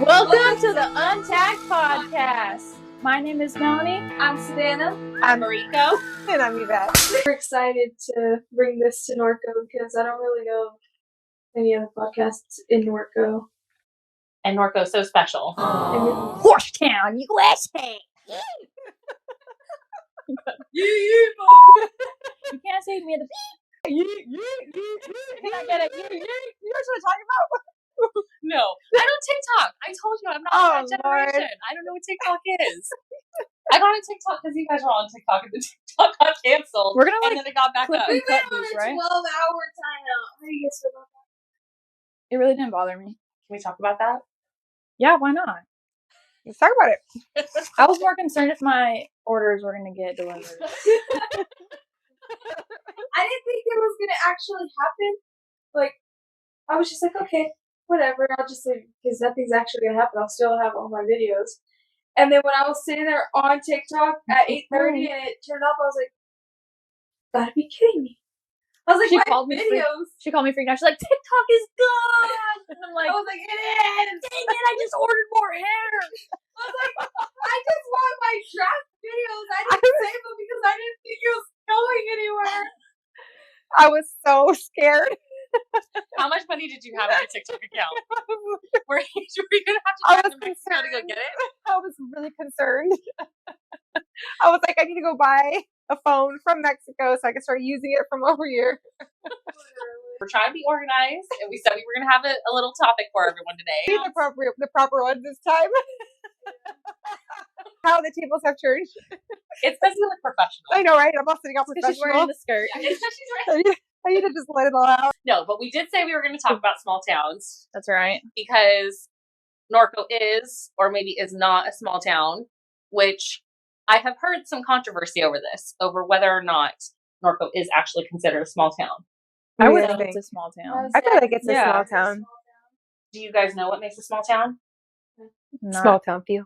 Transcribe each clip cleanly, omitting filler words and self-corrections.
Welcome to the Untagged Podcast. My name is Melanie. I'm Savannah. I'm Mariko. And I'm Yvette. We're excited to bring this to Norco because I don't really know any other podcasts in Norco. And Norco's so special. Horsetown, USA. You can't say me the Can I get it? You know what I'm talking about? No. I don't TikTok. I told you I'm not of that generation. Lord. I don't know what TikTok is. I got a TikTok because you guys were on TikTok and the TikTok got canceled. We're gonna and then it got back up. We went on a 12-hour timeout. How do you guys feel about that? It really didn't bother me. Can we talk about that? Yeah, why not? Let's talk about it. I was more concerned if my orders were going to get delivered. I didn't think it was going to actually happen. Like, I was just like, okay, whatever. I'll just leave because nothing's actually going to happen. I'll still have all my videos. And then when I was sitting there on TikTok at 8:30 and it turned off, I was like, gotta be kidding me. I was like, She my called me videos. She called me freaking out. She's like, TikTok is gone. And I'm like, I was like, it is. dang it, I just ordered more hair. I was like, I just want my draft videos. I didn't save them because I didn't think it was going anywhere. I was so scared. How much money did you have in your TikTok account? Were you going to have to I drive was to Mexico to go get it? I was really concerned. I was like, I need to go buy a phone from Mexico so I can start using it from over here. We're trying to be organized, and we said we were going to have a little topic for everyone today. The proper one this time. How the tables have turned. It's because you look professional. I know, right? I'm all sitting out She's professional. wearing the skirt. It's because she's wearing. I need to just let it all out. No, but we did say we were going to talk about small towns That's right. because Norco is, or maybe is not, a small town, which I have heard some controversy over whether or not Norco is actually considered a small town. I would think think it's a small town. I feel like it's a small town. Do you guys know what makes a small town? Small town feel.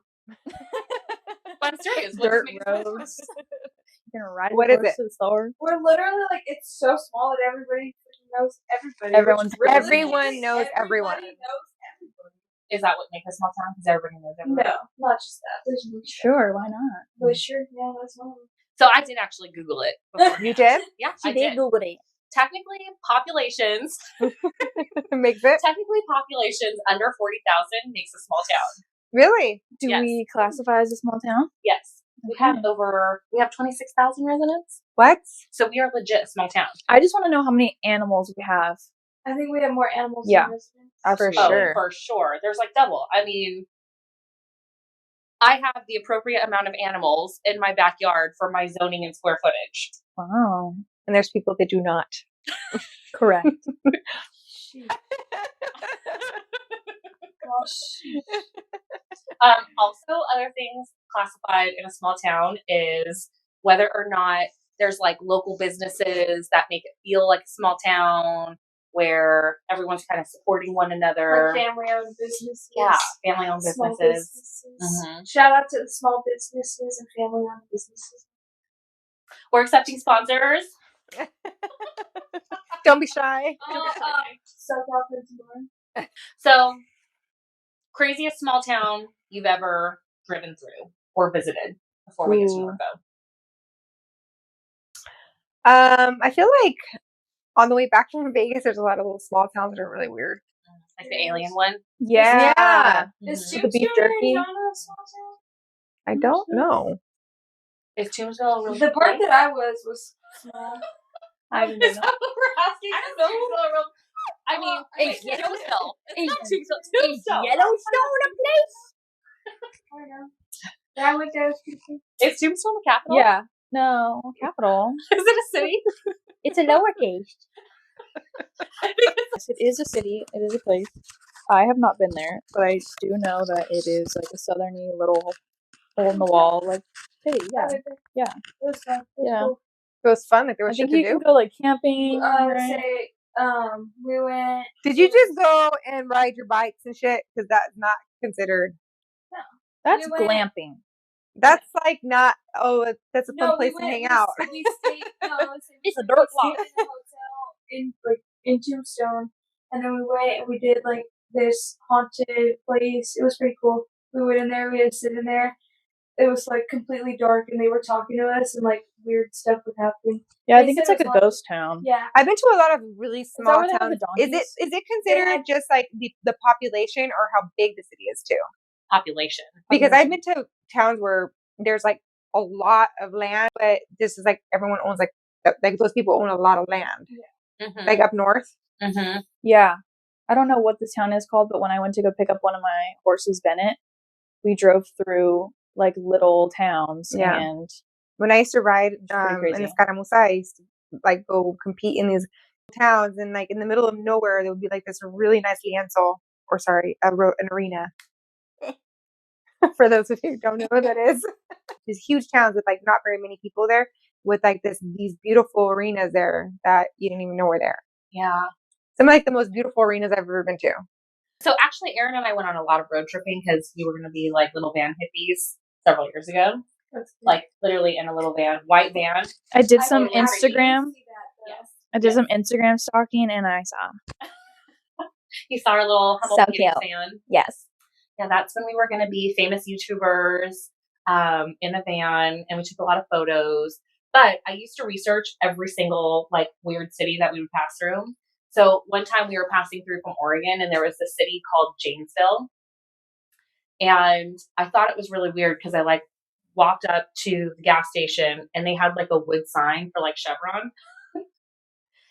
But I'm serious. Dirt roads. You're gonna ride what is it? To the store. We're literally like, it's so small that everybody knows everybody. Everyone knows everyone. Everybody knows everybody. Is that what makes a small town? Because everybody knows everybody? No, not just that. There's more. Sure, why not? But sure, yeah, that's one. So I did actually Google it before. You did? Yeah, She I did Google it. Technically, populations Makes it? Technically, populations under 40,000 makes a small town. Really? Do Yes. we classify as a small town? Yes. We have 26,000 residents. What? So we are legit a small town. I just want to know how many animals we have. I think we have more animals Yeah. than residents. For Oh, sure. for sure. There's like double. I mean, I have the appropriate amount of animals in my backyard for my zoning and square footage. Wow. And there's people that do not. Correct. Also, other things classified in a small town is whether or not there's like local businesses that make it feel like a small town where everyone's kind of supporting one another. Like family-owned businesses. Yeah, family-owned Small businesses. businesses. Shout out to the small businesses and family-owned businesses. We're accepting sponsors. Don't be shy. South Africa. So, craziest small town you've ever driven through or visited before we get to Norco? I feel like on the way back from Vegas, there's a lot of little small towns that are really weird. Like the alien one? Yeah. Is The beef jerky. Arizona a small town? I don't know. Is Tombstone really The part that I was small. I don't Is know. that what we're asking? I don't know. I mean, it's Yellowstone. It's not Tombstone. Tombstone. Yellowstone a place? I don't know. Yeah, I went there. Is Tombstone the capital? Yeah. No, capital. Is it a city? It's a lowercase. Yes, it is a city. It is a place. I have not been there, but I do know that it is like a southerny little hole in the wall like city. Yeah. Yeah. It was fun. Yeah. Cool. It was fun. Like there Oh, was uh, shit to do. can go like camping. Right? We went. Did you just go and ride your bikes and shit? Because that's not considered. No. That's We went- glamping. That's like not. Oh, that's a fun place to went- hang out. We stayed. It's a dirt lot. We stayed in a hotel in Tombstone, and then we went and we did like this haunted place. It was pretty cool. We went in there. We had to sit in there. It was like completely dark, and they were talking to us, and like weird stuff would happen. Yeah, I think it's like a ghost town. Yeah, I've been to a lot of really small where they have towns. the Is donkeys? it considered just like the population or how big the city is too? Population. Because I've been to towns where there's like a lot of land, but this is like everyone owns like those people own a lot of land. Yeah. Mm-hmm. Like up north. Mm-hmm. Yeah. I don't know what this town is called, but when I went to go pick up one of my horses, Bennett, we drove through like little towns. Yeah. And when I used to ride in crazy. the Scaramuza, I used to like go compete in these towns, and like in the middle of nowhere there would be like this really nice lienzo, or sorry, an arena. For those of you who don't know what that is. These huge towns with like not very many people there, with like these beautiful arenas there that you didn't even know were there. Yeah. Some of like the most beautiful arenas I've ever been to. So actually, Erin and I went on a lot of road tripping because we were going to be like little van hippies several years ago. Like literally in a little van, white van. I did some Instagram. Yes. I did some Instagram stalking, and I saw. You saw our little So cute cute. fan. Yes. Yeah, that's when we were going to be famous YouTubers in a van, and we took a lot of photos. But I used to research every single like weird city that we would pass through. So one time we were passing through from Oregon, and there was this city called Janesville, and I thought it was really weird because I like walked up to the gas station, and they had like a wood sign for like Chevron.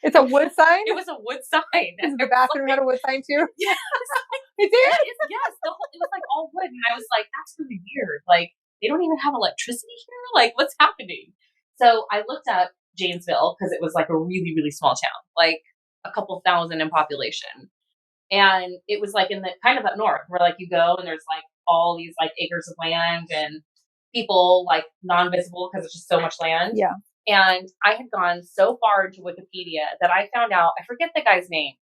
It's a wood sign? It was a wood sign. Is the bathroom had a wood sign too? Yes. It did? Yes. It was like all wood. And I was like, that's really weird. Like, they don't even have electricity here? Like, what's happening? So I looked up Janesville because it was like a really, really small town, like a couple thousand in population. And it was like in the kind of up north where like you go and there's like all these like acres of land and people like non-visible because it's just so much land. Yeah. And I had gone so far into Wikipedia that I found out, I forget the guy's name,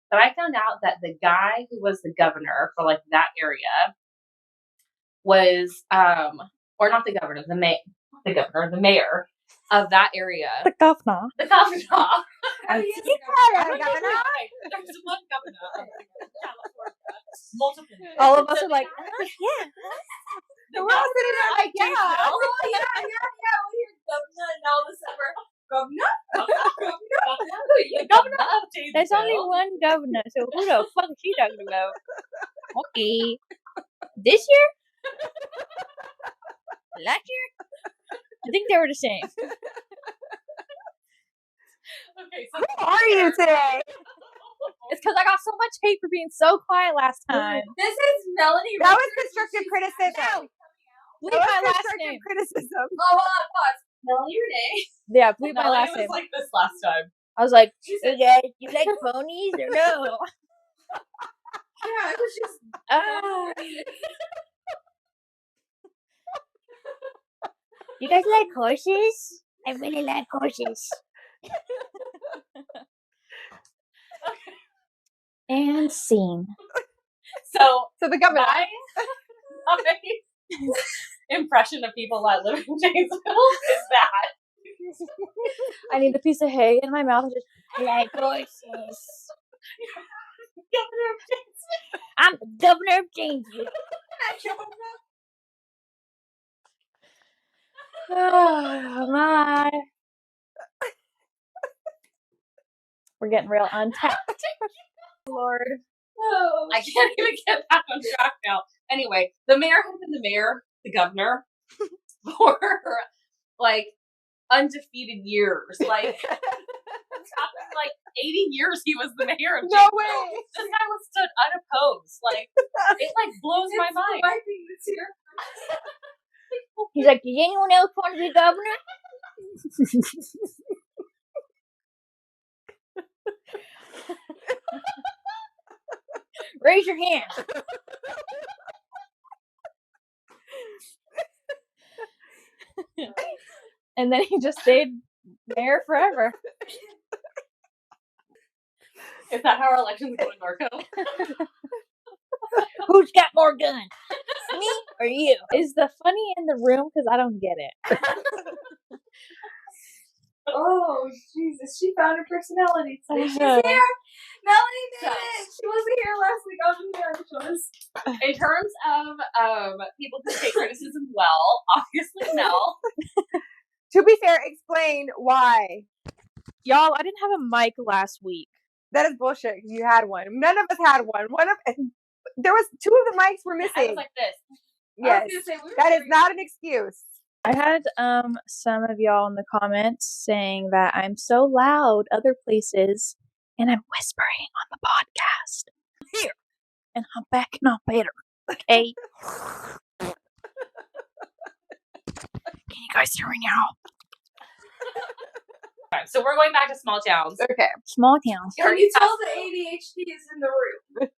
but I found out that the guy who was the governor for like that area was, or not the governor, the mayor of that area. The governor. The governor. There's one governor of California. Multiple. All of us are like, yeah. We're all sitting there like, yeah. Oh, yeah. We hear governor, and all of a sudden we're, The governor of Janesville. There's only one governor, so who the fuck is she talking about? Okay. This year? Last year? I think they were the same. Okay, so Who are you today? It's because I got so much hate for being so quiet last time. This is Melanie. That was Richards. constructive She's criticism. Bleep That was my last constructive name. criticism. Oh, hold on, pause. Melanie Renee. Yeah, bleep my Melanie last was name. like this last time. I was like, She hey said, guys, you like ponies or no? yeah, it was just. Ah. You guys like horses? I really like horses. And scene. So the governor. my impression of people that live in Janesville is that. I need a piece of hay in my mouth and just, I like horses. Governor of Janesville. I'm the governor of Janesville. Oh my. We're getting real untapped. Lord. Oh, I can't even get back on track now. Anyway, the mayor had been the mayor, the governor, for like undefeated years. Like, like 80 years he was the mayor of No Janesville. way. This guy was stood unopposed. Like, it like blows my mind. Wiping this here. He's like, does anyone else want to be governor? Raise your hand. And then he just stayed mayor forever. Is that how our elections go in Norco? Who's got more guns? Me or you? Is the funny in the room? Because I don't get it. Oh, Jesus. She found her personality today. She's here. Melanie did it. She wasn't here last week. I'll be here. She was. In terms of people who take criticism well, obviously Mel. To be fair, explain why. Y'all, I didn't have a mic last week. That is bullshit. You had one. None of us had one. There was 2 of the mics were missing. I was like this. Yes, that is not an excuse. I had some of y'all in the comments saying that I'm so loud other places and I'm whispering on the podcast here, and I'm backing up better. Okay. Can you guys hear me now? Alright, so we're going back to small towns. Okay. Small towns. Can you tell the ADHD is in the room?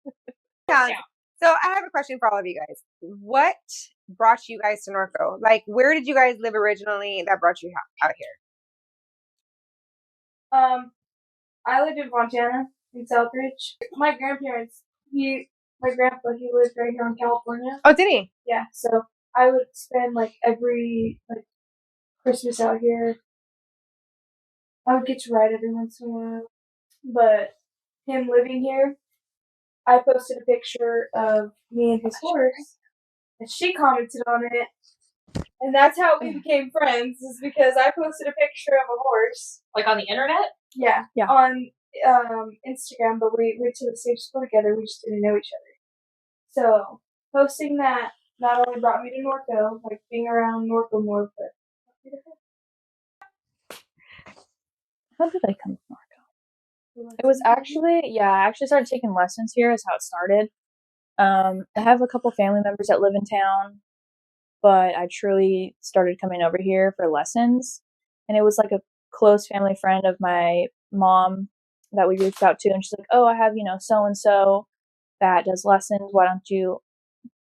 Yeah. So I have a question for all of you guys. What brought you guys to Norco? Like, where did you guys live originally that brought you out here? I lived in Montana, in Southridge. My grandparents, my grandpa, he lived right here in California. Oh, did he? Yeah, so I would spend every Christmas out here. I would get to ride every once in a while. But him living here, I posted a picture of me and his horse, and she commented on it. And that's how we became friends, is because I posted a picture of a horse. Like on the internet? Yeah. On Instagram, but we went to the same school together. We just didn't know each other. So posting that not only brought me to Norco, being around Norco more, but How did I come to Norco? It was actually, I actually started taking lessons here is how it started. I have a couple family members that live in town, but I truly started coming over here for lessons. And it was like a close family friend of my mom that we reached out to. And she's like, oh, I have, so-and-so that does lessons. Why don't you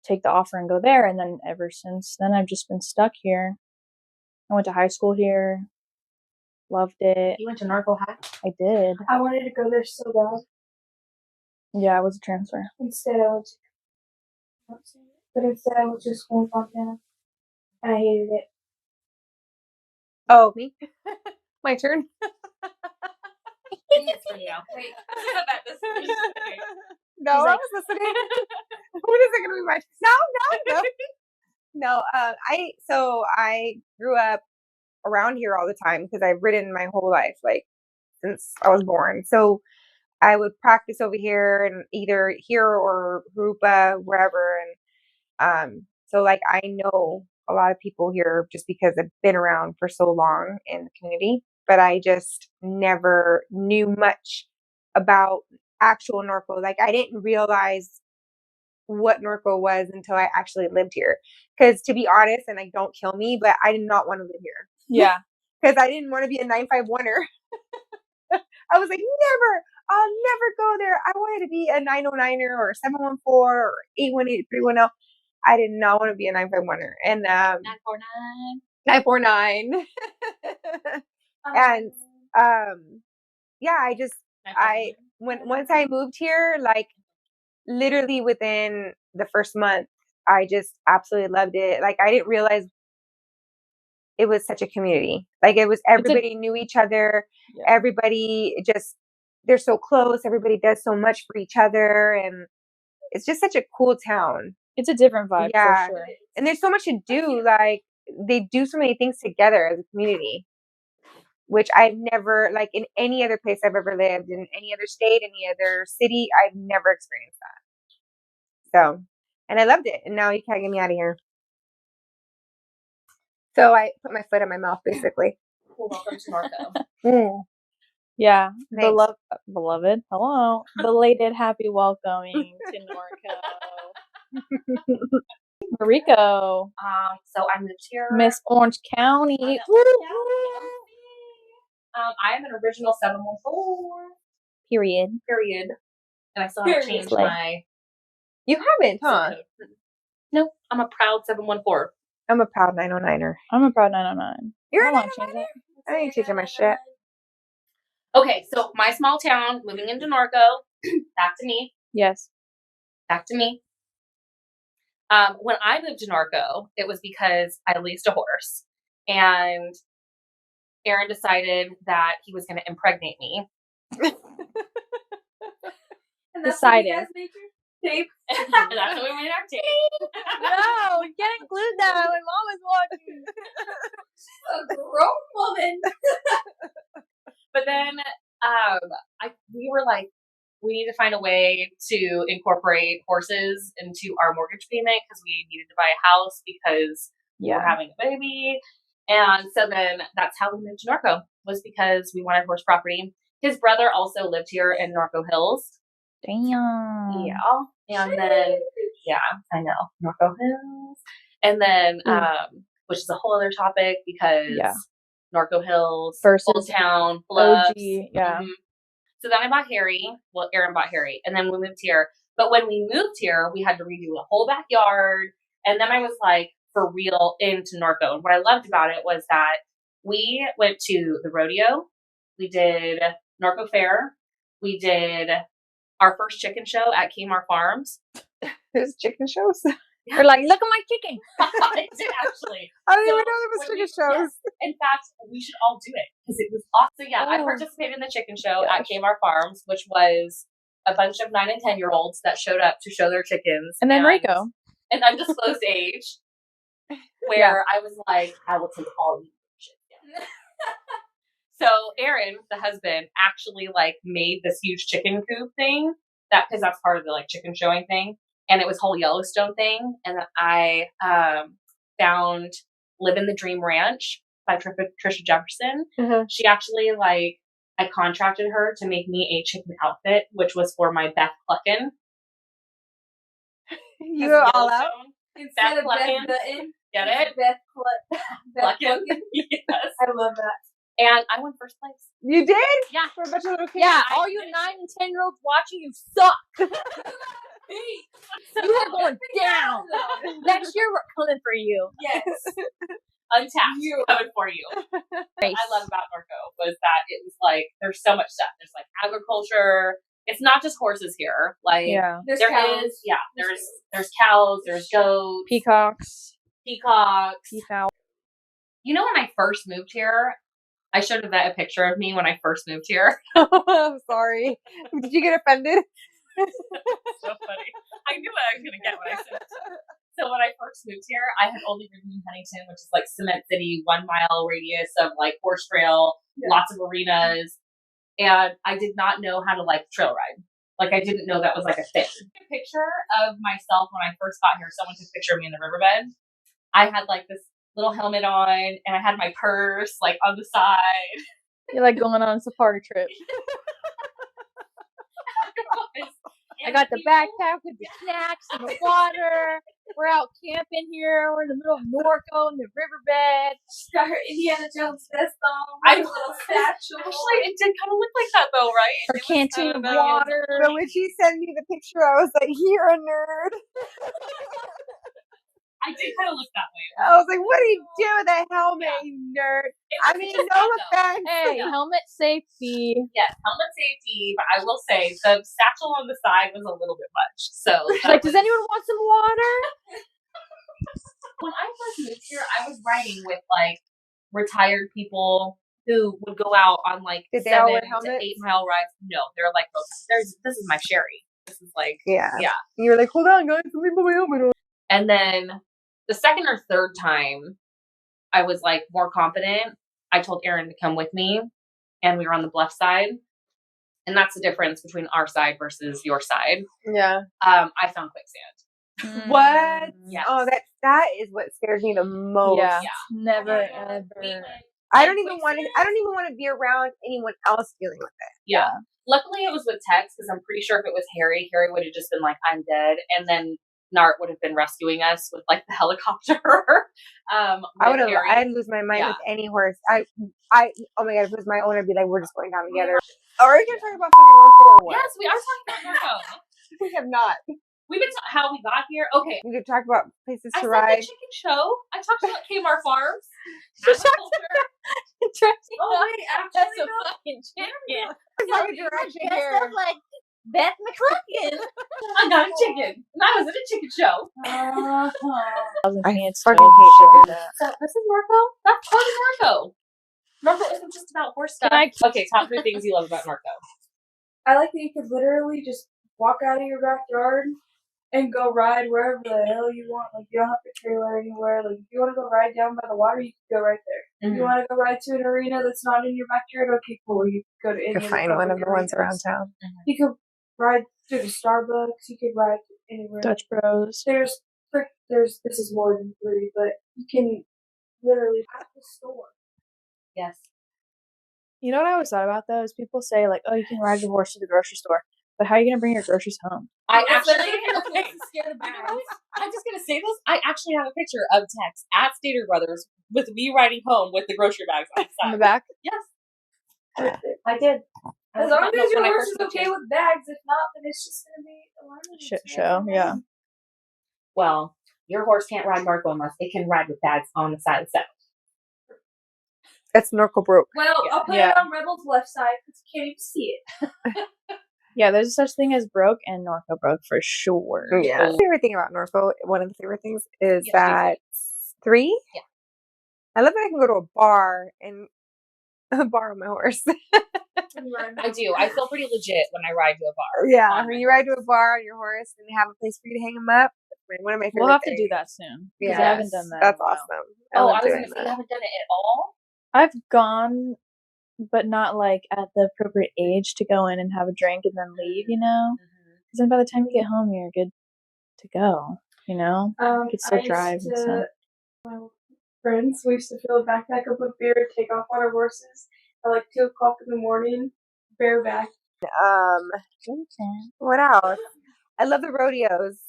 take the offer and go there? And then ever since then, I've just been stuck here. I went to high school here. Loved it. You went to Norco High? I did. I wanted to go there so bad. Yeah, I was a transfer. Instead, I went to school in Montana. And I hated it. Oh, me? My turn? Wait. No, I was listening. When is it going to be my turn? No. No, I grew up around here all the time because I've ridden my whole life, since I was born. So I would practice over here and either here or Rupa, wherever. And so I know a lot of people here just because I've been around for so long in the community, but I just never knew much about actual Norco. I didn't realize what Norco was until I actually lived here. Because to be honest, and don't kill me, but I did not want to live here. Yeah. Because I didn't want to be a 951er. I was like, I'll never go there. I wanted to be a 909er or a 714 or 818, 310. I did not want to be a 951er. And 949. And once I moved here, literally within the first month, I just absolutely loved it. I didn't realize it was such a community. It was everybody knew each other. Yeah. Everybody they're so close. Everybody does so much for each other. And it's just such a cool town. It's a different vibe for sure. And there's so much to do. They do so many things together as a community, which I've never, in any other place I've ever lived, in any other state, any other city, I've never experienced that. So, and I loved it. And now you can't get me out of here. So I put my foot in my mouth, basically. Well, welcome to Norco. Yeah. Beloved. Hello. Belated happy welcoming to Norco. Mariko. So I moved here. Miss Orange County. I am an original 714. Period. And I still haven't changed my... You haven't, huh? Nope. I'm a proud 714. I'm a proud 909er. I'm a proud 909. You're a 909er? I ain't changing my shit. Okay, so my small town, moving into Norco. Back to me. Yes. Back to me. When I moved to Norco, it was because I leased a horse. And Aaron decided that he was going to impregnate me. And that's Decided. when you guys made your tape. That's when we made our tape. No, we can't include that. My mom is watching. A grown woman. But then we were like, we need to find a way to incorporate horses into our mortgage payment because we needed to buy a house because we were having a baby. And so then that's how we moved to Norco, was because we wanted horse property. His brother also lived here in Norco Hills. Damn. Yeah. And then, yeah, I know. Norco Hills. And then, which is a whole other topic because Norco Hills, versus Old Town, Bluffs. OG, yeah. Mm-hmm. So then I bought Harry. Well, Aaron bought Harry. And then we moved here. But when we moved here, we had to redo the whole backyard. And then I was like, for real, into Norco. And what I loved about it was that we went to the rodeo. We did Norco Fair. We did our first chicken show at Kmart Farms. There's chicken shows. They're like, look at my chicken. I did actually. I didn't even know there was chicken shows. Yes, in fact, we should all do it because it was awesome. So yeah, I participated in the chicken show at Kmart Farms, which was a bunch of 9 and 10-year-olds that showed up to show their chickens. And then Rico. An undisclosed age, where I was like, I will take all you shit. So Aaron, the husband, actually like made this huge chicken coop thing because that's part of the like chicken showing thing. And it was whole Yellowstone thing. And I found Live in the Dream Ranch by Trisha Jefferson. Mm-hmm. She actually I contracted her to make me a chicken outfit, which was for my Beth Cluckin. You were all out? Instead of Beth Button. Get it? Beth Cluckin. Yes. I love that. And I won first place. You did? Yeah. For a bunch of little kids? Yeah, all you 9 and 10-year-olds watching, you suck. You are going down. Next year, we're coming for you. Yes. Untapped. Coming for you. What I love about Norco was that it was like, there's so much stuff. There's like agriculture. It's not just horses here. Like, there's cows. There's cows, there's goats. Peacocks. Peafowl. You know, when I first moved here, I showed Yvette a picture of me when I first moved here. I'm sorry. Did you get offended? So funny. I knew what I was going to get when I said it. So when I first moved here, I had only ridden in Huntington, which is like Cement City, 1 mile radius of like horse trail, lots of arenas. And I did not know how to like trail ride. Like I didn't know that was like a thing. A picture of myself when I first got here. Someone took a picture of me in the riverbed. I had like this little helmet on and I had my purse like on the side. You're like going on a safari trip. I got the backpack with the snacks and the water. We're out camping here. We're in the middle of Norco in the riverbed. She got her Indiana Jones vest on. I little satchel. Actually, it did kind of look like that though, right? Her canteen of water. But when she sent me the picture, I was like, you're a nerd. I did kind of look that way. I was like, what do you do with that helmet, you nerd? I mean, no offense. Hey, helmet safety. Yes, helmet safety, but I will say the satchel on the side was a little bit much. So like, does anyone want some water? When I first moved here, I was riding with like retired people who would go out on like 7 to 8 mile rides. No, they're like, this is my Sherry. This is like, yeah. And you're like, hold on, guys, let me put my helmet on. And then the second or third time I was like more confident, I told Aaron to come with me and we were on the bluff side. And that's the difference between our side versus your side. Yeah. I found quicksand. What? Yes. Oh, that is what scares me the most. Yeah. Never ever. I don't even want to be around anyone else dealing with it. Yeah. Luckily it was with Tex because I'm pretty sure if it was Harry would have just been like, I'm dead. And then Nart would have been rescuing us with like the helicopter. I'd lose my mind with any horse. Oh my god, if it was my own, I'd be like, we're just going down together. Are we gonna talk about fucking Norco or what? Yes, we are talking about Norco. We have not. We've been how we got here. Okay, we could talk about places to I ride. said the chicken show. I talked about Kmart Farms. Oh wait, that's a fucking chicken. Like a direction here. Like Beth McCluckin. I got a chicken. And I was at a chicken show. I fucking hate chicken. So this is Norco. That's part of Norco. Norco isn't just about horse stuff. Okay, top 3 things you love about Norco. I like that you could literally just walk out of your backyard and go ride wherever the hell you want. Like, you don't have to trailer anywhere. Like, if you want to go ride down by the water, you can go right there. If you want to go ride to an arena that's not in your backyard, okay, cool. You can go to any You could find one of the ones around town. You could ride to the Starbucks. You could ride anywhere. Dutch Bros. There's this is more than 3, but you can literally at the store. Yes. You know what I always thought about though is people say like, oh, you can ride your horse to the grocery store, but how are you gonna bring your groceries home? I actually, okay, I'm just gonna say this. I actually have a picture of Tex at Stater Brothers with me riding home with the grocery bags on the side. On the back? Yes, I did. As long as your horse is okay with bags, if not, then it's just gonna be a learning Shit show. Yeah. Well, your horse can't ride Norco unless it can ride with bags on the side of the saddle. That's Norco broke. Well, I'll put it on Rebel's left side because you can't even see it. Yeah, there's such thing as broke and Norco broke for sure. Yeah. My favorite thing about Norco, one of the favorite things is that 3? Yeah. I love that I can go to a bar and borrow my horse. I do. I feel pretty legit when I ride to a bar. Yeah, when you ride to a bar on your horse and they have a place for you to hang them up. One of my favorite We'll have things. to do that soon. Yeah, I haven't done that. That's awesome. I was going to say you haven't done it at all? I've gone, but not like at the appropriate age to go in and have a drink and then leave, you know? Because then by the time you get home, you're good to go, you know? You could still drive and stuff. My friends, we used to fill a backpack up with beer, take off on our horses at like 2 o'clock in the morning, bareback. What else? I love the rodeos.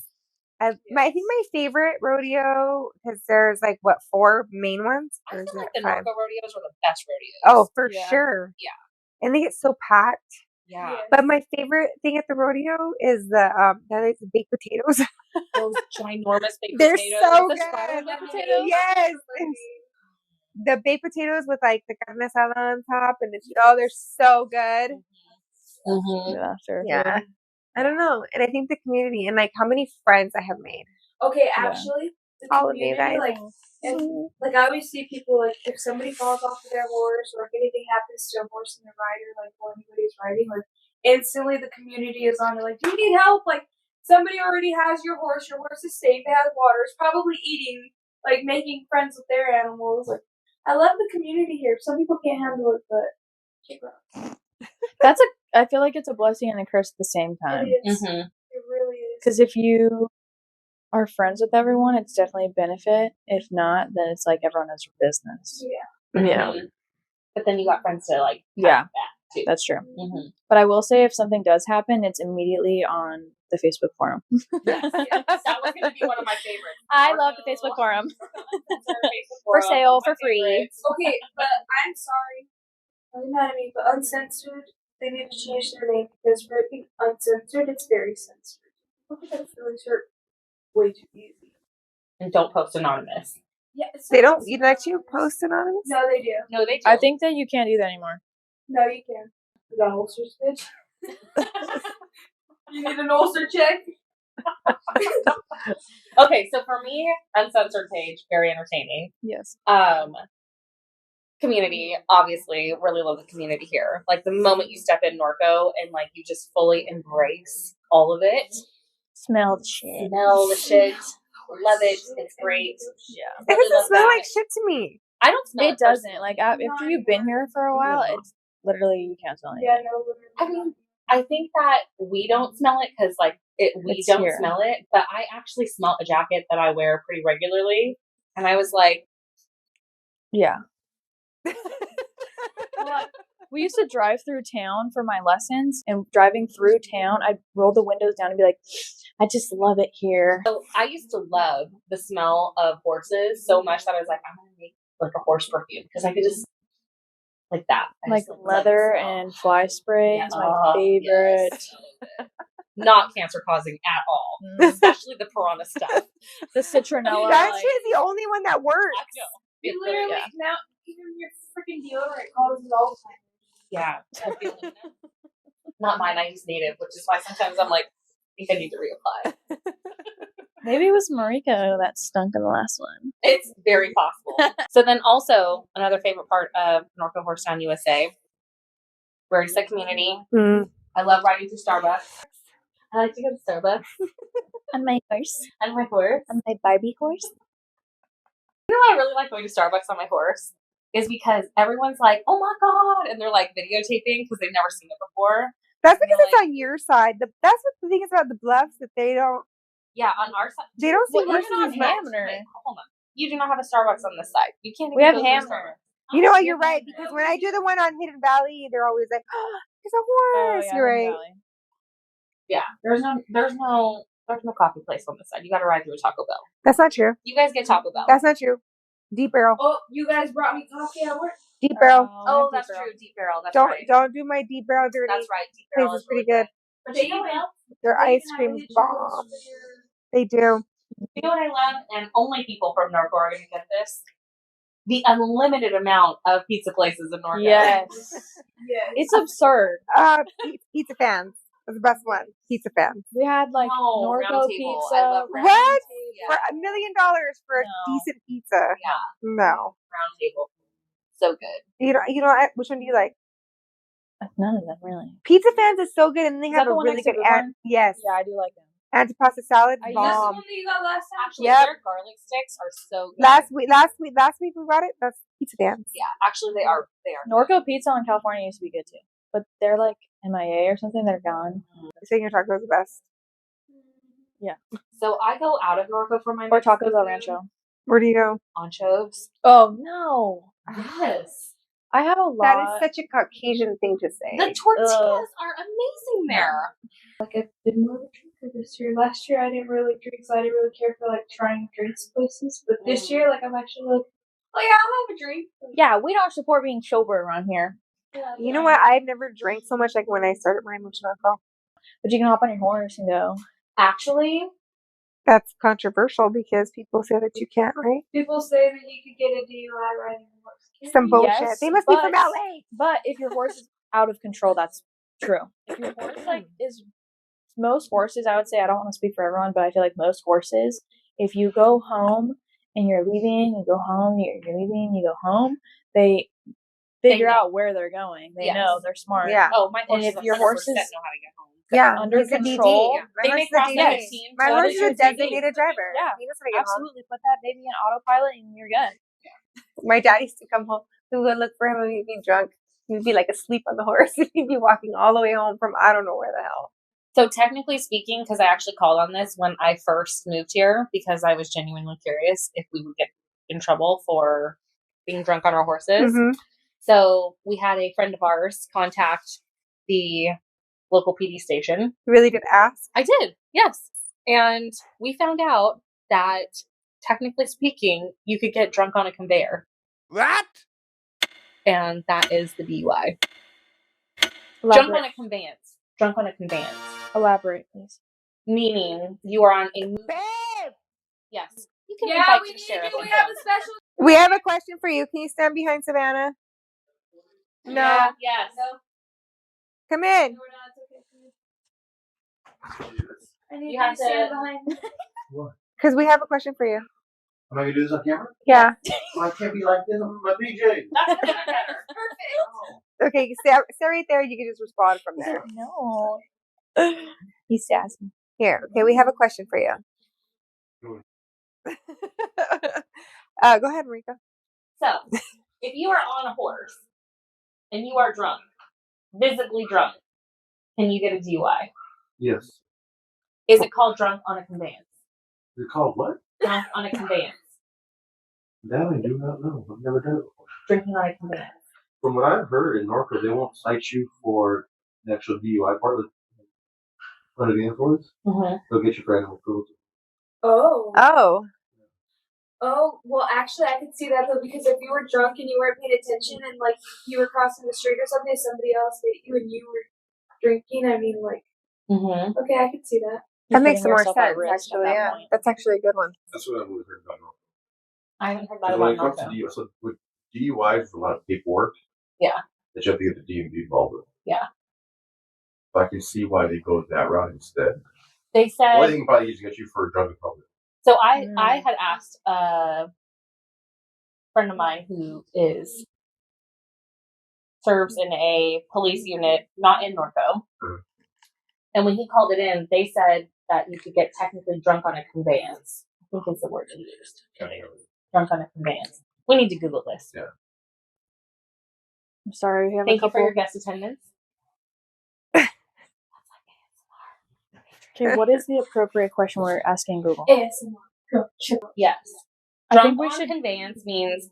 I think my favorite rodeo, because there's like, 4 main ones? I feel like the Norco rodeos are the best rodeos. Oh, for sure. Yeah. And they get so packed. Yeah. But my favorite thing at the rodeo is the baked potatoes. Those ginormous baked They're potatoes. so The good. spiral baked potatoes. Yes. The baked potatoes with like the carne asada on top, and they're so good. Yeah. I don't know. And I think the community and like how many friends I have made. Okay, actually, the all of you community, guys. like I always see people like if somebody falls off of their horse or if anything happens to a horse and the rider, like while anybody's riding, like instantly the community is on. They're like, "Do you need help?" Like somebody already has your horse. Your horse is safe. It has water. It's probably eating. Like making friends with their animals. Like I love the community here. Some people can't handle it, but keep up. I feel like it's a blessing and a curse at the same time. It is. It really is. Because if you are friends with everyone, it's definitely a benefit. If not, then it's like everyone has your business. Yeah. But then you got friends to like back too. That's true. But I will say if something does happen, it's immediately on the Facebook forum. Yes, that was going to be one of my favorites. I love the Facebook forum. For sale, for free. Okay, but I'm sorry. Don't be mad at me, but Uncensored, they need to change their name because for it being uncensored, it's very censored. Look at that feelings hurt way too easy. And don't post anonymous. Yeah, They don't let you post anonymous? No, they do. No, they do. I think that you can't do that anymore. No, you can. You got ulcers, bitch. You need an ulcer check? Okay, so for me, uncensored page, very entertaining. Yes. Community, obviously, really love the community here. Like the moment you step in Norco and like you just fully embrace all of it. Smell the shit. Love it. It's great. Yeah. It doesn't smell like shit to me. I don't smell it. It doesn't. Like after you've been here for a while, it's literally you can't smell it. Yeah, no, literally. I mean, I think that we don't smell it because like we don't smell it, but I actually smell a jacket that I wear pretty regularly, and I was like, yeah. We used to drive through town for my lessons, and driving through town, I'd roll the windows down and be like, I just love it here. So I used to love the smell of horses so much that I was like, I'm going to make like a horse perfume because I could just like that. Like leather and fly spray is my favorite. Yes. Not cancer causing at all, especially the piranha stuff. The citronella. That shit is the only one that works. I know. You literally now even your freaking deodorant causes Alzheimer's. Yeah. Not mine. I use native, which is why sometimes I'm like, I think I need to reapply. Maybe it was Marika that stunk in the last one. It's very possible. So then also, another favorite part of Norco Horsetown, USA, we're just a community. Mm. I love riding through Starbucks. I like to go to Starbucks. On my horse. On my horse. On my Barbie horse. You know why I really like going to Starbucks on my horse? Is because everyone's like, oh my God. And they're like videotaping because they've never seen it before. That's because it's on your side. That's what the thing is about the Bluffs, that they don't. Yeah, on our side. They don't see Well, horses even on as much. Hamner. Wait, hold on. You do not have a Starbucks on this side. You can't even We have go to a Hamner. Starbucks. You know what? We You're have right, Hamner. because when I do the one on Hidden Valley, they're always like, oh, it's a Oh, horse. yeah, You're Hidden right. Valley. Yeah, there's no coffee place on this side. You got to ride through a Taco Bell. That's not true. You guys get Taco Bell. That's not true. Deep Barrel. Oh, you guys brought me coffee at work? Deep Barrel. Oh, that's true. Deep Barrel. That's Don't right. don't do my Deep Barrel dirty. That's right. Deep Barrel This is is pretty really good. But you know what else? Their ice cream's bomb. They do. You know what I love? And only people from Norco are going to get this. The unlimited amount of pizza places in Norco. Yes. Yes. It's absurd. Pizza fans. That's the best one. Pizza fans. We had like No, Norco Round Table. pizza. I love Round What? Yeah. For $1 million for a No. decent pizza? Yeah. No. Round Table. So good. You don't. Which one do you like? None of them really. Pizza fans is so good, and they Is have that a the one really next to good Bourbon? yes. Yeah, I do like them. Antipasta salad I That's the bomb. one that you got last time? Actually, Yep. their garlic sticks are so good. Last week we got it. That's Pizza fans. Yeah, actually they are. Norco pizza in California used to be good too, but they're like MIA or something. They're gone. Saying your tacos the best. So I go out of Norco for my Or Tacos Mexican El food. Rancho. Where do you go? Anchovies. Oh no! Yes. I have a lot. That is such a Caucasian thing to say. The tortillas are amazing there. Like, I've been more of a drinker this year. Last year, I didn't really drink, so I didn't really care for, like, trying drinks places. But this year, like, I'm actually like, oh, yeah, I'll have a drink. Yeah, we don't support being sober around here. Yeah, You know what? I've never drank so much like when I started my Norco. But you can hop on your horse and go. Actually, That's controversial because people say that you can't, right? People say that you could get a DUI riding a horse. Some bullshit. Yes, They must be from but- LA. But if your horse is out of control, that's true. If your horse is most horses, I would say, I don't want to speak for everyone, but I feel like most horses, if you go home and you're leaving, you go home, you're leaving, you go home, they figure out where they're going. They Yes. know, they're smart. Yeah. oh, my And horses if your 100% horses- know how to get home. Yeah. Under he's a DD. control. My They horse may is a cross DD. that 15. My so horse that is is a your DD. designated driver. Yeah, He knows how to get home. Absolutely. Put that baby in autopilot and you're good. My dad used to come home. We would look for him and he'd be drunk. He'd be like asleep on the horse. He'd be walking all the way home from I don't know where the hell. So technically speaking, because I actually called on this when I first moved here, because I was genuinely curious if we would get in trouble for being drunk on our horses. Mhm. So we had a friend of ours contact the local PD station. You really did ask. I did, yes. And we found out that technically speaking, you could get drunk on a conveyor. What? And that is the DUI. Jump Elaborate, on a conveyance. Drunk on a conveyance. elaborate please. Meaning you are on a move. Babe! Yes. You can Yeah, invite we the need sheriff. to. We and have go. a special. We have a question for you. Can you stand behind Savannah? No. Yeah, yes. No, Come in. we're not. It's okay. I need You have to stand to- behind me. What? Because we have a question for you. Am I gonna do this on camera? Yeah. Well, I can't be like this. I'm my PJ. That's better. Oh. Okay, stay right there. You can just respond from there. No. He's sassy. Here. Okay, we have a question for you. Go Go ahead, Marika. So, if you are on a horse and you are drunk, visibly drunk, can you get a DUI? Yes. Is it called drunk on a conveyance? Is it called what? Drunk on a conveyance. That I do not know. I've never done it before. Drinking on a conveyance. From what I've heard in Norco, they won't cite you for the actual DUI part under the influence. Mm-hmm. They'll get you for animal cruelty. Oh. Oh. Oh, well, actually, I could see that, though, because if you were drunk and you weren't paying attention and, like, you were crossing the street or something, somebody else hit you and you were drinking, I mean, like, Mm-hmm. okay, I could see that. That makes Putting more yourself at sense, risk at actually. that Yeah. point. That's actually a good one. That's what I've always heard about Norco. I haven't heard that Because when about it comes to Norco. DUI, so with DUIs, there's a lot of paperwork. Yeah. That you have to get the DMV involved with. Yeah. So I can see why they go that route instead. They Or they said, can probably use to get you for drug in public. So I had asked a friend of mine who serves in a police unit, not in Norco. And when he called it in, they said that you could get technically drunk on a conveyance. I think is the word he used. Drunk on a conveyance. We need to Google this. Yeah. I'm sorry. We have Thank a you for couple. your guest attendance. Okay, what is the appropriate question we're asking Google? ASMR. Yes. I Drunk think we on should. conveyance means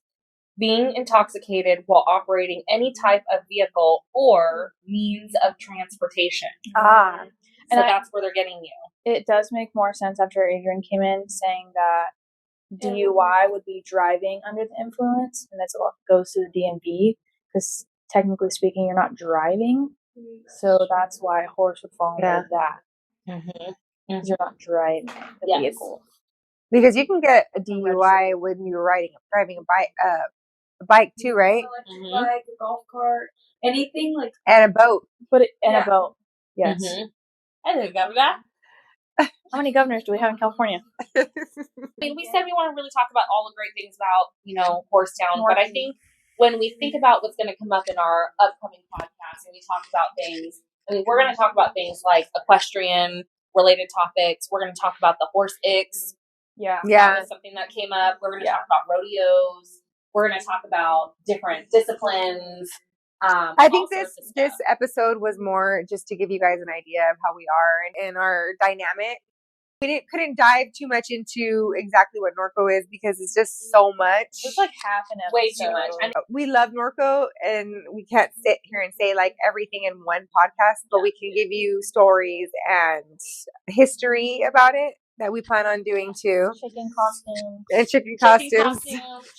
being intoxicated while operating any type of vehicle or means of transportation. Ah. So And that's where they're getting you. It does make more sense after Adrian came in saying that DUI would be driving under the influence, and that's what goes to the DMV because technically speaking, you're not driving. So that's why a horse would fall under that Mm-hmm. because you're not driving the Yes. vehicle. Because you can get a DUI when you're driving a bike too, right? Electric bike, a golf cart, anything like. And a boat. A boat. Yes. Mm-hmm. Hello, Governor. How many governors do we have in California? I mean, we said we want to really talk about all the great things about, Horsetown, but I think when we think about what's going to come up in our upcoming podcast and we talk about things, we're going to talk about things like equestrian related topics. We're going to talk about the horse icks. Yeah. That was something that came up. We're going to talk about rodeos. We're going to talk about different disciplines. I think this episode was more just to give you guys an idea of how we are and our dynamic. We couldn't dive too much into exactly what Norco is because it's just so much. It's like half an episode. Way too much. We love Norco, and we can't sit here and say like everything in one podcast, but we can give you stories and history about it that we plan on doing too. Chicken costumes. And chicken costumes.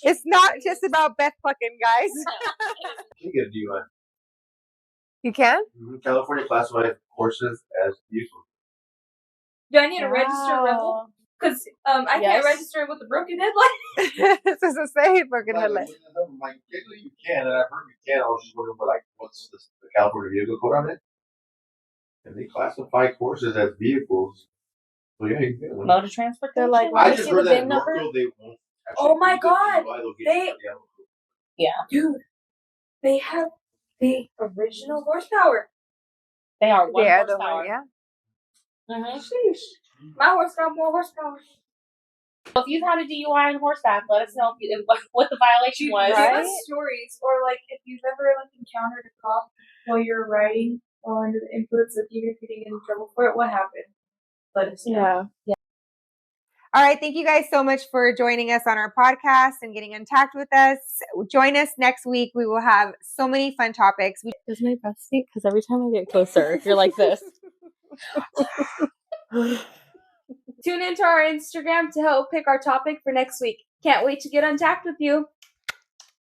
It's not just about Beth plucking, guys. You get a DUI. You can? California classifies horses as useful. Do I need to register a rebel? Because I can't register with a broken headlight. This is the same broken headlight. Like, technically you can, and I've heard you can. I was just wondering, like, what's the California vehicle code on it? And they classify horses as vehicles. So yeah, you can. Mode of transportation. They're like, I you just see heard the that VIN in number? Norco they won't. Oh my God! Yeah. Dude, they have the original horsepower. They are one Yeah, horsepower. Mm-hmm. Sheesh. My horse got more horsepower. So if you've had a DUI on horseback, let us know what the violation was. Give us stories, or like if you've ever encountered a cop while you're riding while under the influence of even if you didn't get in trouble for it, what happened? Let us know. Yeah. All right. Thank you guys so much for joining us on our podcast and getting in touch with us. Join us next week. We will have so many fun topics. Does my breath stink? Because every time I get closer, you're like this. Tune into our Instagram to help pick our topic for next week. Can't wait to get untacked with you.